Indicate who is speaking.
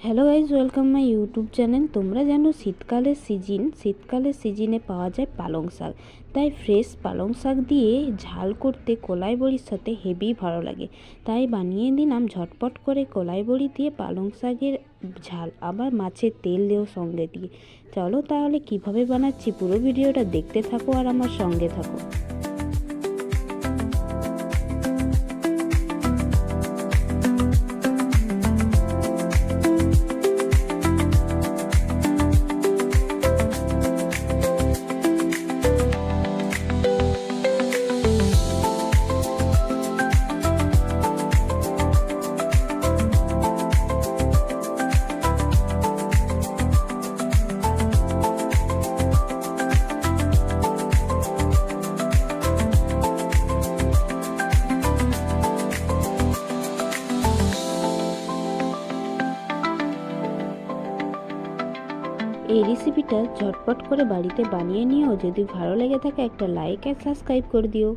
Speaker 1: Hello guys, welcome my YouTube channel. তোমরা জানো শীতকালের সিজনে পাওয়া যায় পালং শাক। তাই ফ্রেশ পালং শাক দিয়ে ঝাল করতে কলাই বড়ির সাথে হেভি ভালো লাগে। তাই বানিয়ে দিলাম ঝটপট করে কলাই বড়ি দিয়ে পালং শাকের ঝাল, আবার মাছের তেল দিয়েও সঙ্গে দিয়ে। চলো তাহলে কিভাবে বানাচ্ছি পুরো ভিডিওটা দেখতে থাকো আর আমার সঙ্গে থাকো। এই রেসিপিটা ঝটপট করে বাড়িতে বানিয়ে নিও। যদি ভালো লেগে থাকে একটা লাইক আর সাবস্ক্রাইব করে দিও।